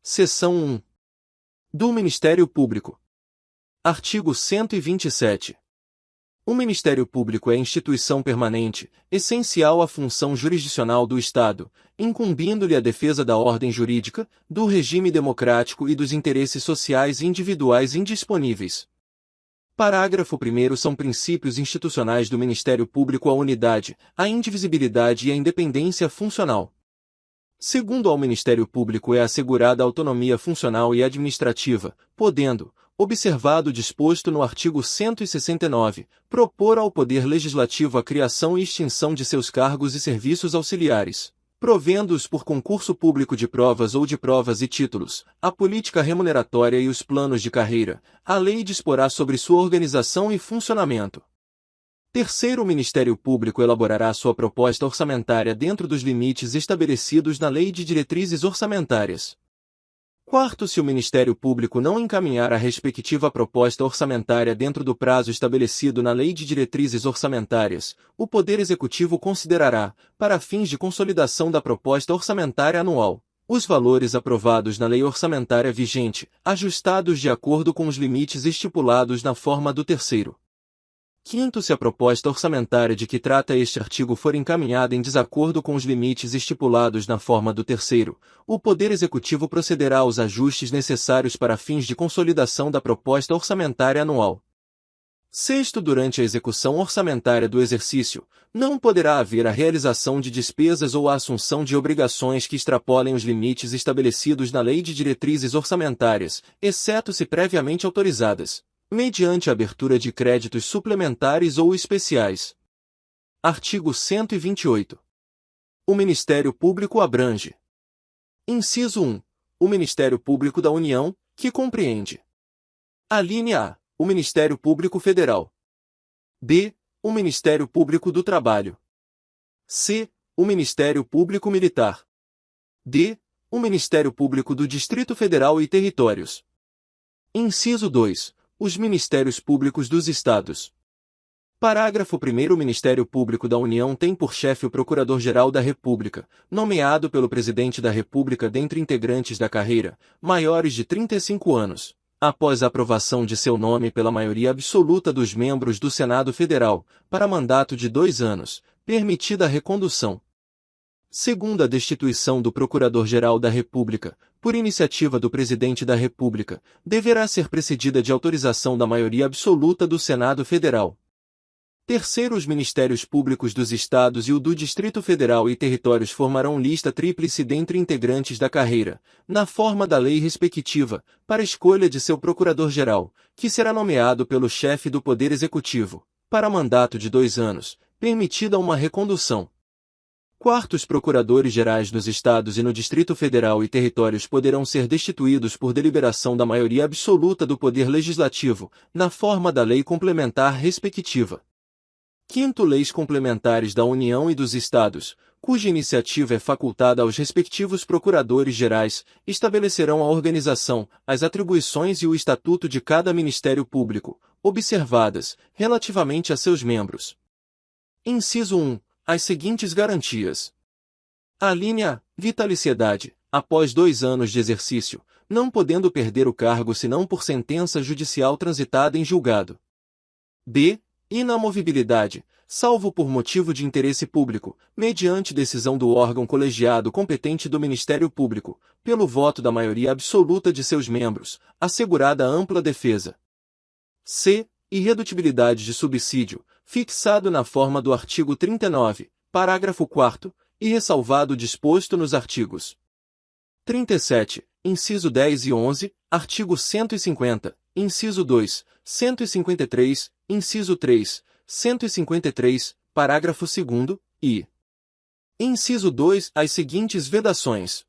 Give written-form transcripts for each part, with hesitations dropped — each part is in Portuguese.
Seção 1. Do Ministério Público. Artigo 127. O Ministério Público é instituição permanente, essencial à função jurisdicional do Estado, incumbindo-lhe a defesa da ordem jurídica, do regime democrático e dos interesses sociais individuais indisponíveis. Parágrafo 1º. São princípios institucionais do Ministério Público a unidade, a indivisibilidade e a independência funcional. Segundo, ao Ministério Público é assegurada a autonomia funcional e administrativa, podendo, observado o disposto no artigo 169, propor ao Poder Legislativo a criação e extinção de seus cargos e serviços auxiliares, provendo-os por concurso público de provas ou de provas e títulos, a política remuneratória e os planos de carreira. A lei disporá sobre sua organização e funcionamento. Terceiro, o Ministério Público elaborará sua proposta orçamentária dentro dos limites estabelecidos na Lei de Diretrizes Orçamentárias. Quarto, se o Ministério Público não encaminhar a respectiva proposta orçamentária dentro do prazo estabelecido na Lei de Diretrizes Orçamentárias, o Poder Executivo considerará, para fins de consolidação da proposta orçamentária anual, os valores aprovados na lei orçamentária vigente, ajustados de acordo com os limites estipulados na forma do terceiro. Quinto, se a proposta orçamentária de que trata este artigo for encaminhada em desacordo com os limites estipulados na forma do terceiro, o Poder Executivo procederá aos ajustes necessários para fins de consolidação da proposta orçamentária anual. Sexto, durante a execução orçamentária do exercício, não poderá haver a realização de despesas ou a assunção de obrigações que extrapolem os limites estabelecidos na Lei de Diretrizes Orçamentárias, exceto se previamente autorizadas, mediante a abertura de créditos suplementares ou especiais. Artigo 128. O Ministério Público abrange. Inciso 1. O Ministério Público da União, que compreende: alínea A. O Ministério Público Federal. B. O Ministério Público do Trabalho. C. O Ministério Público Militar. D. O Ministério Público do Distrito Federal e Territórios. Inciso 2. Os Ministérios Públicos dos Estados. Parágrafo 1º. O Ministério Público da União tem por chefe o Procurador-Geral da República, nomeado pelo Presidente da República dentre integrantes da carreira, maiores de 35 anos, após a aprovação de seu nome pela maioria absoluta dos membros do Senado Federal, para mandato de 2 anos, permitida a recondução. Segundo, a destituição do Procurador-Geral da República, por iniciativa do Presidente da República, deverá ser precedida de autorização da maioria absoluta do Senado Federal. Terceiro, os Ministérios Públicos dos Estados e o do Distrito Federal e Territórios formarão lista tríplice dentre integrantes da carreira, na forma da lei respectiva, para escolha de seu Procurador-Geral, que será nomeado pelo chefe do Poder Executivo, para mandato de 2 anos, permitida uma recondução. Quarto, os procuradores-gerais nos Estados e no Distrito Federal e Territórios poderão ser destituídos por deliberação da maioria absoluta do Poder Legislativo, na forma da lei complementar respectiva. Quinto, leis complementares da União e dos Estados, cuja iniciativa é facultada aos respectivos procuradores-gerais, estabelecerão a organização, as atribuições e o estatuto de cada Ministério Público, observadas, relativamente a seus membros. Inciso 1. As seguintes garantias. Alínea A. Vitaliciedade, após 2 anos de exercício, não podendo perder o cargo senão por sentença judicial transitada em julgado. B. Inamovibilidade, salvo por motivo de interesse público, mediante decisão do órgão colegiado competente do Ministério Público, pelo voto da maioria absoluta de seus membros, assegurada ampla defesa. C. Irredutibilidade de subsídio, fixado na forma do artigo 39, parágrafo 4º, e ressalvado o disposto nos artigos 37, inciso 10 e 11, artigo 150, inciso 2, 153, inciso 3, 153, parágrafo 2º, e inciso 2, as seguintes vedações.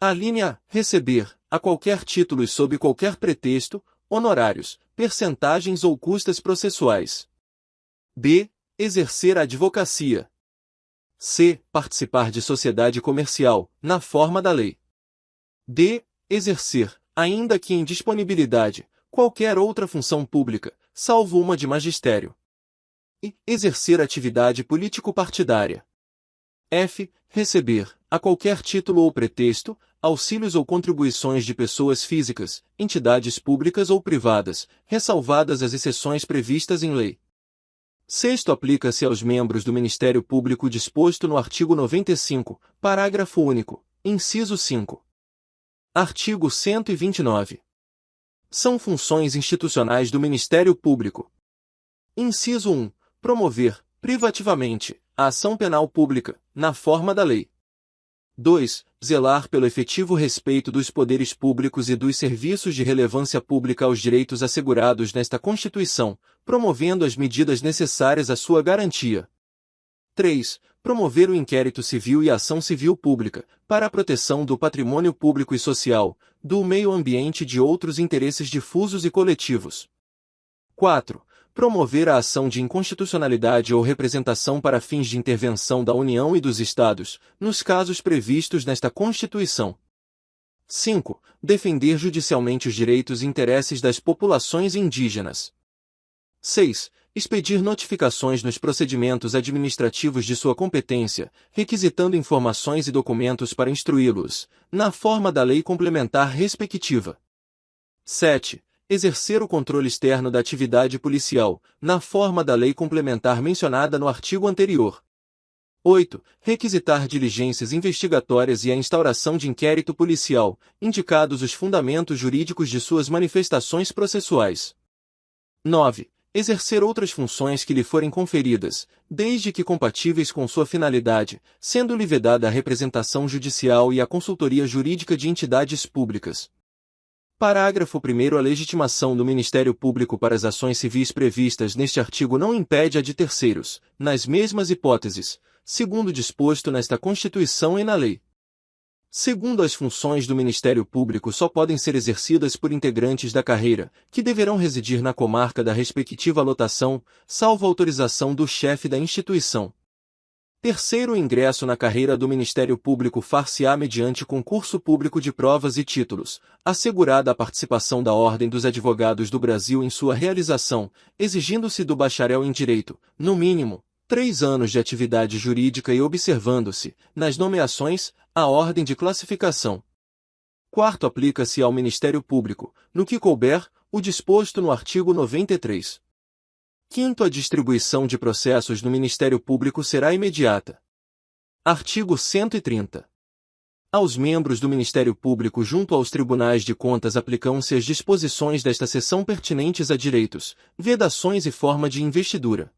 Alínea A. Receber, a qualquer título e sob qualquer pretexto, honorários, percentagens ou custas processuais. B. Exercer a advocacia. C. Participar de sociedade comercial, na forma da lei. D. Exercer, ainda que em disponibilidade, qualquer outra função pública, salvo uma de magistério. E. Exercer atividade político-partidária. F. Receber, a qualquer título ou pretexto, auxílios ou contribuições de pessoas físicas, entidades públicas ou privadas, ressalvadas as exceções previstas em lei. Sexto, aplica-se aos membros do Ministério Público disposto no artigo 95, parágrafo único, inciso 5. Artigo 129. São funções institucionais do Ministério Público. Inciso 1. Promover, privativamente, a ação penal pública, na forma da lei. 2. Zelar pelo efetivo respeito dos poderes públicos e dos serviços de relevância pública aos direitos assegurados nesta Constituição, promovendo as medidas necessárias à sua garantia. 3. Promover o inquérito civil e a ação civil pública, para a proteção do patrimônio público e social, do meio ambiente e de outros interesses difusos e coletivos. 4. Promover a ação de inconstitucionalidade ou representação para fins de intervenção da União e dos Estados, nos casos previstos nesta Constituição. 5. Defender judicialmente os direitos e interesses das populações indígenas. 6. Expedir notificações nos procedimentos administrativos de sua competência, requisitando informações e documentos para instruí-los, na forma da lei complementar respectiva. 7. Exercer o controle externo da atividade policial, na forma da lei complementar mencionada no artigo anterior. 8. Requisitar diligências investigatórias e a instauração de inquérito policial, indicados os fundamentos jurídicos de suas manifestações processuais. 9. Exercer outras funções que lhe forem conferidas, desde que compatíveis com sua finalidade, sendo-lhe vedada a representação judicial e a consultoria jurídica de entidades públicas. Parágrafo 1º. A legitimação do Ministério Público para as ações civis previstas neste artigo não impede a de terceiros, nas mesmas hipóteses, segundo disposto nesta Constituição e na lei. Segundo, as funções do Ministério Público só podem ser exercidas por integrantes da carreira, que deverão residir na comarca da respectiva lotação, salvo autorização do chefe da instituição. Terceiro, o ingresso na carreira do Ministério Público far-se-á mediante concurso público de provas e títulos, assegurada a participação da Ordem dos Advogados do Brasil em sua realização, exigindo-se do bacharel em Direito, no mínimo, 3 anos de atividade jurídica e observando-se, nas nomeações, a ordem de classificação. Quarto, aplica-se ao Ministério Público, no que couber, o disposto no artigo 93. Quinto, a distribuição de processos no Ministério Público será imediata. Artigo 130. Aos membros do Ministério Público junto aos tribunais de contas aplicam-se as disposições desta seção pertinentes a direitos, vedações e forma de investidura.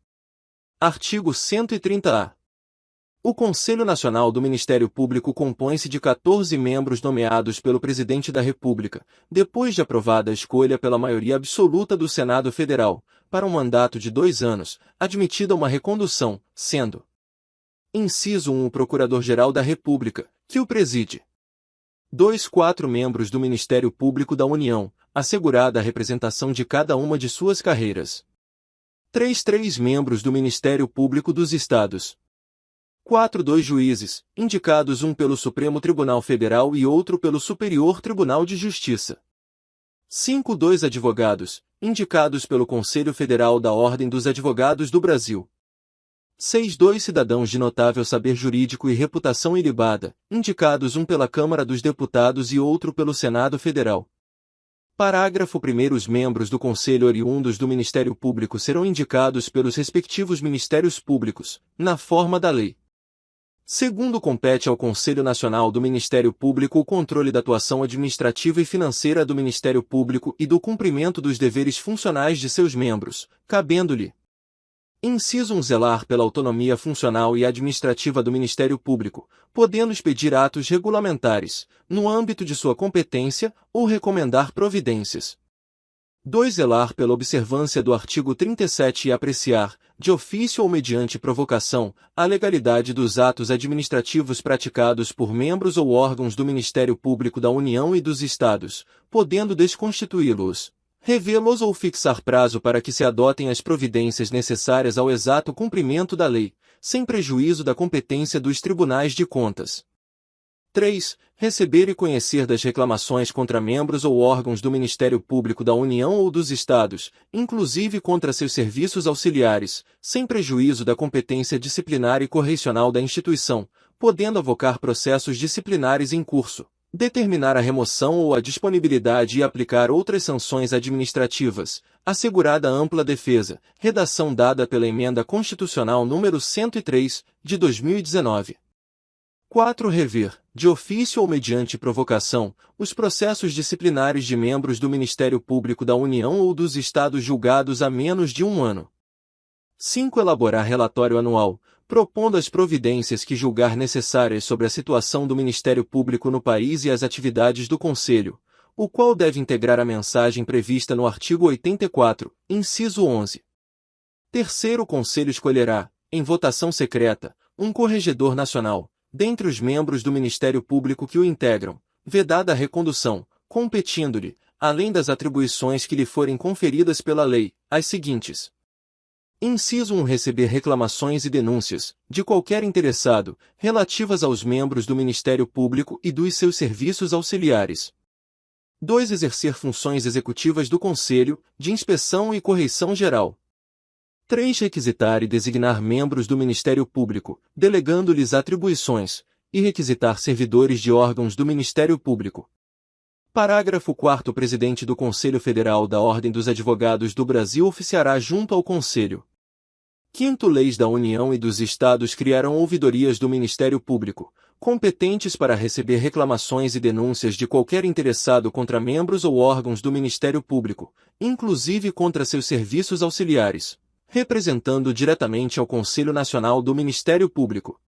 Artigo 130-A. O Conselho Nacional do Ministério Público compõe-se de 14 membros nomeados pelo Presidente da República, depois de aprovada a escolha pela maioria absoluta do Senado Federal, para um mandato de 2 anos, admitida uma recondução, sendo inciso 1 o Procurador-Geral da República, que o preside. 2. 4 membros do Ministério Público da União, assegurada a representação de cada uma de suas carreiras. 3. 3 membros do Ministério Público dos Estados. 4. 2 juízes, indicados um pelo Supremo Tribunal Federal e outro pelo Superior Tribunal de Justiça. 5. 2 advogados, indicados pelo Conselho Federal da Ordem dos Advogados do Brasil. 6. 2 cidadãos de notável saber jurídico e reputação ilibada, indicados um pela Câmara dos Deputados e outro pelo Senado Federal. Parágrafo 1º. Os membros do Conselho oriundos do Ministério Público serão indicados pelos respectivos Ministérios Públicos, na forma da lei. Segundo, compete ao Conselho Nacional do Ministério Público o controle da atuação administrativa e financeira do Ministério Público e do cumprimento dos deveres funcionais de seus membros, cabendo-lhe: inciso 1 zelar pela autonomia funcional e administrativa do Ministério Público, podendo expedir atos regulamentares, no âmbito de sua competência, ou recomendar providências. 2 zelar pela observância do artigo 37 e apreciar, de ofício ou mediante provocação, a legalidade dos atos administrativos praticados por membros ou órgãos do Ministério Público da União e dos Estados, podendo desconstituí-los, revê-los ou fixar prazo para que se adotem as providências necessárias ao exato cumprimento da lei, sem prejuízo da competência dos tribunais de contas. 3. Receber e conhecer das reclamações contra membros ou órgãos do Ministério Público da União ou dos Estados, inclusive contra seus serviços auxiliares, sem prejuízo da competência disciplinar e correicional da instituição, podendo avocar processos disciplinares em curso, Determinar a remoção ou a disponibilidade e aplicar outras sanções administrativas, assegurada ampla defesa, redação dada pela Emenda Constitucional número 103, de 2019. 4. Rever, de ofício ou mediante provocação, os processos disciplinares de membros do Ministério Público da União ou dos Estados julgados há menos de um ano. 5. Elaborar relatório anual, propondo as providências que julgar necessárias sobre a situação do Ministério Público no país e as atividades do Conselho, o qual deve integrar a mensagem prevista no artigo 84, inciso 11. Terceiro, o Conselho escolherá, em votação secreta, um corregedor nacional, dentre os membros do Ministério Público que o integram, vedada a recondução, competindo-lhe, além das atribuições que lhe forem conferidas pela lei, as seguintes. Inciso 1. Receber reclamações e denúncias, de qualquer interessado, relativas aos membros do Ministério Público e dos seus serviços auxiliares. 2. Exercer funções executivas do Conselho, de inspeção e correição geral. 3. Requisitar e designar membros do Ministério Público, delegando-lhes atribuições, e requisitar servidores de órgãos do Ministério Público. Parágrafo 4º. O presidente do Conselho Federal da Ordem dos Advogados do Brasil oficiará junto ao Conselho. 5º. Leis da União e dos Estados criarão ouvidorias do Ministério Público, competentes para receber reclamações e denúncias de qualquer interessado contra membros ou órgãos do Ministério Público, inclusive contra seus serviços auxiliares, representando diretamente ao Conselho Nacional do Ministério Público.